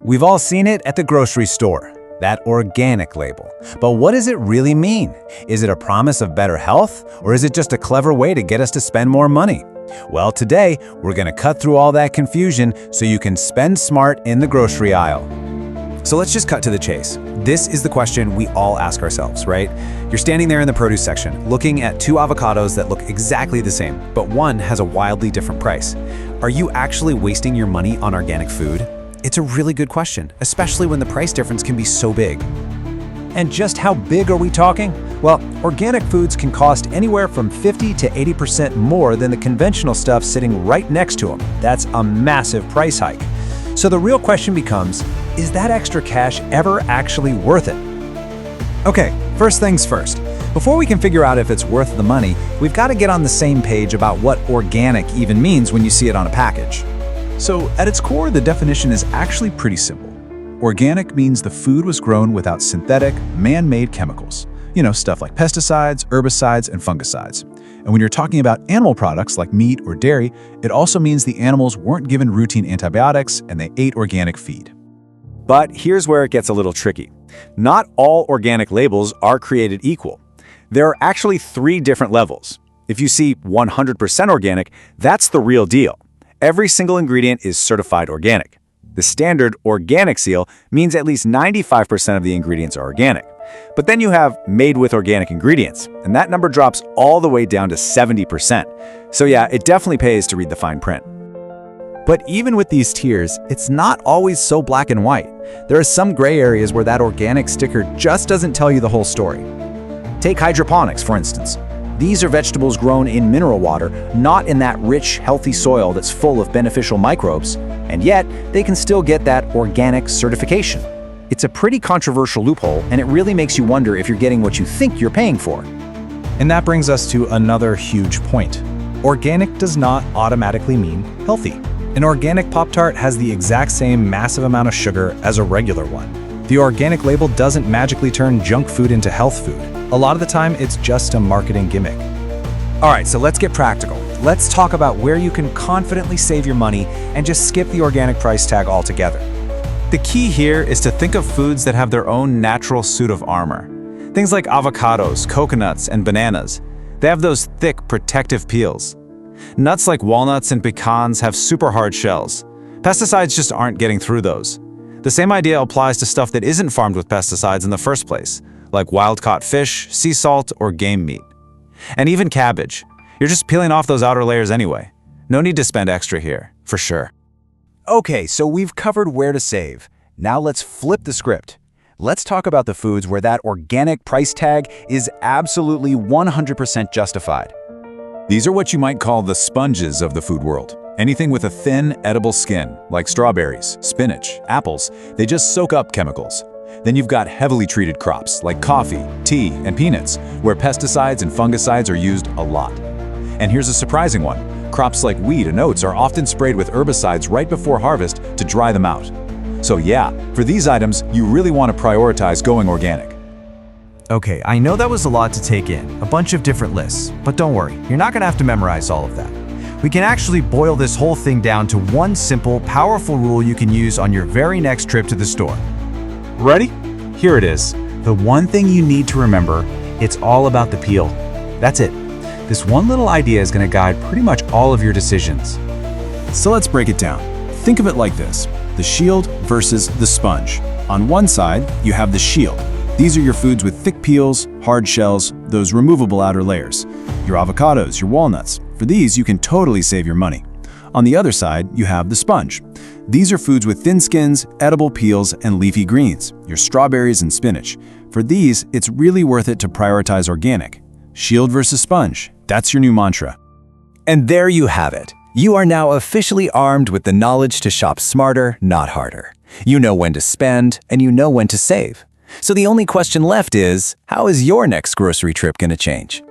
We've all seen it at the grocery store, that organic label. But what does it really mean? Is it a promise of better health, or is it just a clever way to get us to spend more money? Well, today, we're going to cut through all that confusion so you can spend smart in the grocery aisle. So let's just cut to the chase. This is the question we all ask ourselves, right? You're standing there in the produce section, looking at two avocados that look exactly the same, but one has a wildly different price. Are you actually wasting your money on organic food? It's a really good question, especially when the price difference can be so big. And just how big are we talking? Well, organic foods can cost anywhere from 50 to 80% more than the conventional stuff sitting right next to them. That's a massive price hike. So the real question becomes, is that extra cash ever actually worth it? Okay, first things first. Before we can figure out if it's worth the money, we've got to get on the same page about what organic even means when you see it on a package. So, at its core, the definition is actually pretty simple. Organic means the food was grown without synthetic, man-made chemicals. Stuff like pesticides, herbicides, and fungicides. And when you're talking about animal products like meat or dairy, it also means the animals weren't given routine antibiotics and they ate organic feed. But here's where it gets a little tricky. Not all organic labels are created equal. There are actually 3 different levels. If you see 100% organic, that's the real deal. Every single ingredient is certified organic. The standard organic seal means at least 95% of the ingredients are organic. But then you have made with organic ingredients, and that number drops all the way down to 70%. So yeah, it definitely pays to read the fine print. But even with these tiers, it's not always so black and white. There are some gray areas where that organic sticker just doesn't tell you the whole story. Take hydroponics, for instance. These are vegetables grown in mineral water, not in that rich, healthy soil that's full of beneficial microbes, and yet they can still get that organic certification. It's a pretty controversial loophole, and it really makes you wonder if you're getting what you think you're paying for. And that brings us to another huge point. Organic does not automatically mean healthy. An organic Pop-Tart has the exact same massive amount of sugar as a regular one. The organic label doesn't magically turn junk food into health food. A lot of the time, it's just a marketing gimmick. All right, so let's get practical. Let's talk about where you can confidently save your money and just skip the organic price tag altogether. The key here is to think of foods that have their own natural suit of armor. Things like avocados, coconuts, and bananas. They have those thick, protective peels. Nuts like walnuts and pecans have super hard shells. Pesticides just aren't getting through those. The same idea applies to stuff that isn't farmed with pesticides in the first place, like wild-caught fish, sea salt, or game meat. And even cabbage. You're just peeling off those outer layers anyway. No need to spend extra here, for sure. Okay, so we've covered where to save. Now let's flip the script. Let's talk about the foods where that organic price tag is absolutely 100% justified. These are what you might call the sponges of the food world. Anything with a thin, edible skin, like strawberries, spinach, apples, they just soak up chemicals. Then you've got heavily treated crops, like coffee, tea, and peanuts, where pesticides and fungicides are used a lot. And here's a surprising one. Crops like wheat and oats are often sprayed with herbicides right before harvest to dry them out. So yeah, for these items, you really want to prioritize going organic. Okay, I know that was a lot to take in, a bunch of different lists, but don't worry, you're not going to have to memorize all of that. We can actually boil this whole thing down to one simple, powerful rule you can use on your very next trip to the store. Ready? Here it is. The one thing you need to remember, it's all about the peel. That's it. This one little idea is going to guide pretty much all of your decisions. So let's break it down. Think of it like this: the shield versus the sponge. On one side, you have the shield. These are your foods with thick peels, hard shells, those removable outer layers. Your avocados, your walnuts. For these, you can totally save your money. On the other side, you have the sponge. These are foods with thin skins, edible peels, and leafy greens, your strawberries and spinach. For these, it's really worth it to prioritize organic. Shield versus sponge, that's your new mantra. And there you have it. You are now officially armed with the knowledge to shop smarter, not harder. You know when to spend, and you know when to save. So the only question left is, how is your next grocery trip going to change?